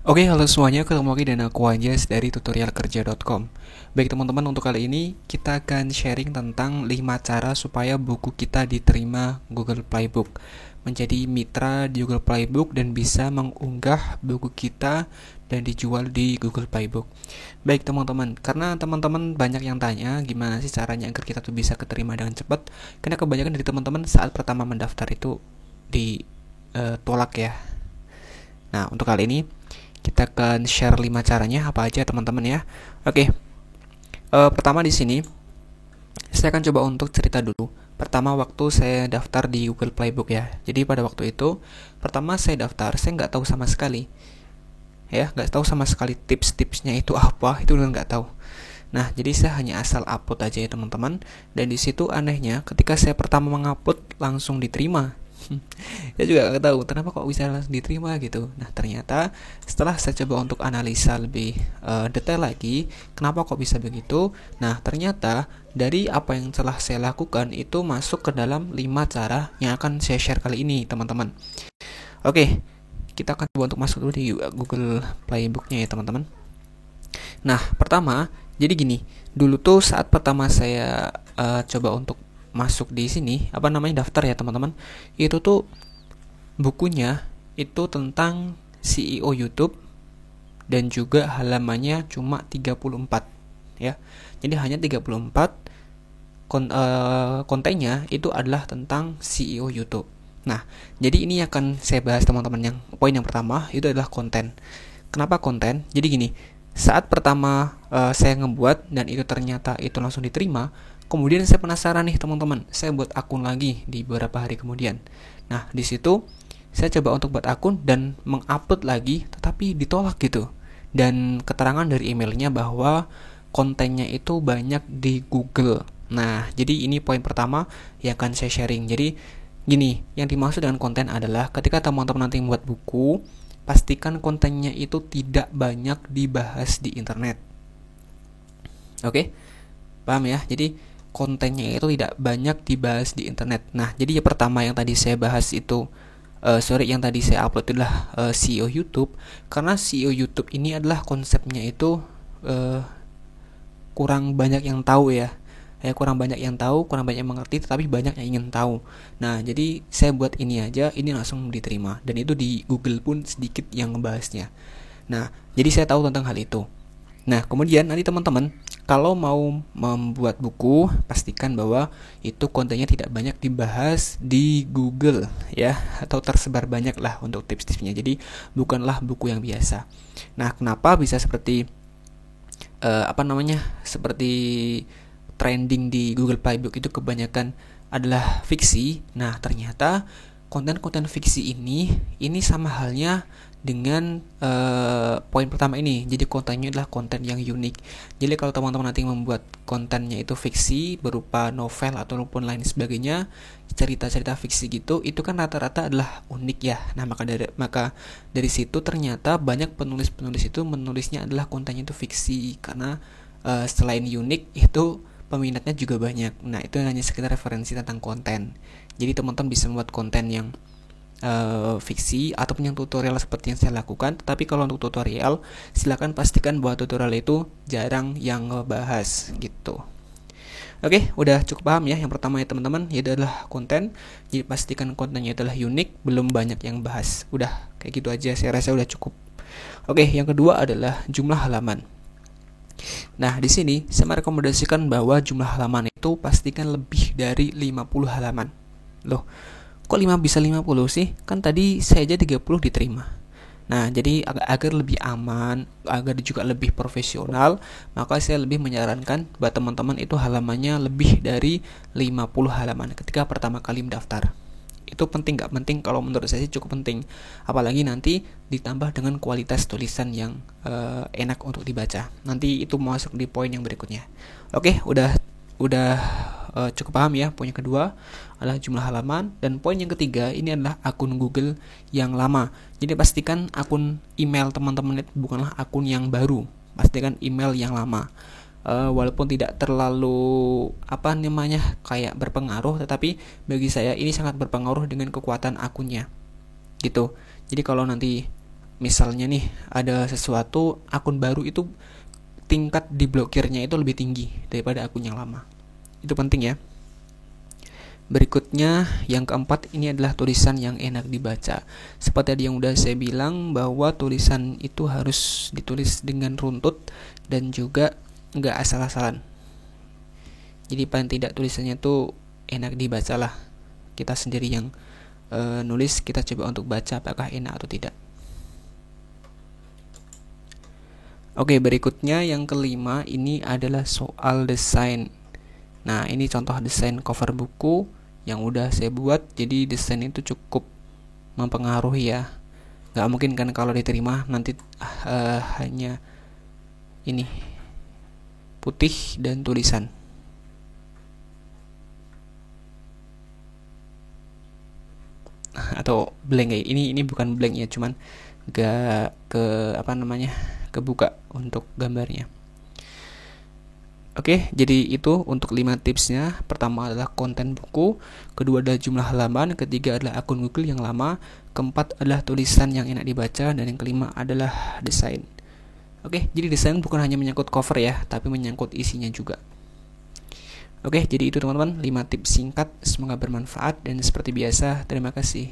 Oke, halo semuanya, ketemu lagi dengan aku Anjas dari tutorialkerja.com. Baik teman-teman, untuk kali ini kita akan sharing tentang 5 cara supaya buku kita diterima Google Playbook, menjadi mitra di Google Playbook dan bisa mengunggah buku kita dan dijual di Google Playbook. Baik teman-teman, karena teman-teman banyak yang tanya gimana sih caranya agar kita tuh bisa keterima dengan cepat, karena kebanyakan dari teman-teman saat pertama mendaftar itu ditolak ya. Nah, untuk kali ini kita akan share 5 caranya apa aja teman-teman ya. Oke, pertama di sini saya akan coba untuk cerita dulu. Pertama waktu saya daftar di Google Playbook ya. Jadi pada waktu itu pertama saya daftar, saya nggak tahu sama sekali ya, nggak tahu sama sekali tips-tipsnya itu apa, itu nggak tahu. Nah, jadi saya hanya asal upload aja ya teman-teman. Dan di situ anehnya, ketika saya pertama mengupload langsung diterima. Saya juga nggak tahu kenapa kok bisa langsung diterima gitu. Nah, ternyata setelah saya coba untuk analisa lebih detail lagi, kenapa kok bisa begitu? Nah, ternyata dari apa yang telah saya lakukan itu masuk ke dalam 5 cara yang akan saya share kali ini, teman-teman. Oke, kita akan coba untuk masuk dulu di Google Playbook-nya ya, teman-teman. Nah, pertama, jadi gini, dulu tuh saat pertama saya coba untuk masuk di sini, apa namanya daftar ya teman-teman, itu tuh bukunya itu tentang CEO YouTube dan juga halamannya cuma 34 ya. Jadi hanya 34 kontennya itu adalah tentang CEO YouTube. Nah, jadi ini akan saya bahas teman-teman. Yang poin yang pertama itu adalah konten. Kenapa konten? Jadi gini, saat pertama saya ngebuat dan itu ternyata itu langsung diterima, kemudian saya penasaran nih teman-teman, saya buat akun lagi di beberapa hari kemudian. Nah, di situ saya coba untuk buat akun dan mengupload lagi, tetapi ditolak gitu. Dan keterangan dari emailnya bahwa kontennya itu banyak di Google. Nah, jadi ini poin pertama yang akan saya sharing. Jadi gini, yang dimaksud dengan konten adalah ketika teman-teman nanti membuat buku, pastikan kontennya itu tidak banyak dibahas di internet. Oke, paham ya? Jadi kontennya itu tidak banyak dibahas di internet. Nah, jadi yang pertama yang tadi saya bahas itu yang tadi saya upload adalah CEO YouTube. Karena CEO YouTube ini adalah konsepnya itu uh, kurang banyak yang tahu ya. Kurang banyak yang tahu, kurang banyak yang mengerti, tetapi banyak yang ingin tahu. Nah, jadi saya buat ini aja, ini langsung diterima. Dan itu di Google pun sedikit yang ngebahasnya. Nah, jadi saya tahu tentang hal itu. Nah, kemudian nanti teman-teman, kalau mau membuat buku, pastikan bahwa itu kontennya tidak banyak dibahas di Google ya, atau tersebar banyak lah untuk tips-tipsnya. Jadi bukanlah buku yang biasa. Nah, kenapa bisa seperti seperti trending di Google Playbook itu kebanyakan adalah fiksi. Nah, ternyata konten-konten fiksi ini sama halnya dengan poin pertama ini. Jadi kontennya adalah konten yang unik. Jadi kalau teman-teman nanti membuat kontennya itu fiksi berupa novel ataupun lain sebagainya, cerita-cerita fiksi gitu, itu kan rata-rata adalah unik ya. Nah, maka dari situ ternyata banyak penulis-penulis itu menulisnya adalah kontennya itu fiksi karena selain unik itu peminatnya juga banyak. Nah, itu hanya sekedar referensi tentang konten. Jadi teman-teman bisa membuat konten yang fiksi ataupun yang tutorial seperti yang saya lakukan. Tetapi kalau untuk tutorial, silakan pastikan bahwa tutorial itu jarang yang ngebahas gitu. Oke, udah cukup paham ya. Yang pertama ya teman-teman, itu adalah konten. Jadi pastikan kontennya adalah unik, belum banyak yang bahas. Udah kayak gitu aja, saya rasa udah cukup. Oke, yang kedua adalah jumlah halaman. Nah, di sini saya merekomendasikan bahwa jumlah halaman itu pastikan lebih dari 50 halaman. Loh, kok 5 bisa 50 sih? Kan tadi saya aja 30 diterima. Nah, jadi agar lebih aman, agar juga lebih profesional, maka saya lebih menyarankan buat teman-teman itu halamannya lebih dari 50 halaman ketika pertama kali mendaftar. Itu penting gak penting? Kalau menurut saya sih cukup penting. Apalagi nanti ditambah dengan kualitas tulisan yang enak untuk dibaca. Nanti itu masuk di poin yang berikutnya. Oke, udah cukup paham ya. Poin yang kedua adalah jumlah halaman, dan poin yang ketiga ini adalah akun Google yang lama. Jadi pastikan akun email teman-teman itu bukanlah akun yang baru. Pastikan email yang lama. Walaupun tidak terlalu kayak berpengaruh, tetapi bagi saya ini sangat berpengaruh dengan kekuatan akunnya gitu. Jadi kalau nanti misalnya nih ada sesuatu akun baru itu tingkat diblokirnya itu lebih tinggi daripada akun yang lama. Itu penting ya. Berikutnya yang keempat, ini adalah tulisan yang enak dibaca. Seperti tadi yang udah saya bilang bahwa tulisan itu harus ditulis dengan runtut dan juga nggak asal-asalan. Jadi paling tidak tulisannya tuh enak dibaca lah. Kita sendiri yang nulis, kita coba untuk baca apakah enak atau tidak. Oke, berikutnya yang kelima ini adalah soal desain. Nah, ini contoh desain cover buku yang udah saya buat. Jadi desain itu cukup mempengaruhi ya. Gak mungkin kan kalau diterima nanti hanya ini putih dan tulisan. Atau blank ya. Ini bukan blank ya, cuman gak kebuka untuk gambarnya. Oke, jadi itu untuk 5 tipsnya. Pertama adalah konten buku, kedua adalah jumlah halaman, ketiga adalah akun Google yang lama, keempat adalah tulisan yang enak dibaca, dan yang kelima adalah desain. Oke, jadi desain bukan hanya menyangkut cover ya, tapi menyangkut isinya juga. Oke, jadi itu teman-teman 5 tips singkat, semoga bermanfaat, dan seperti biasa terima kasih.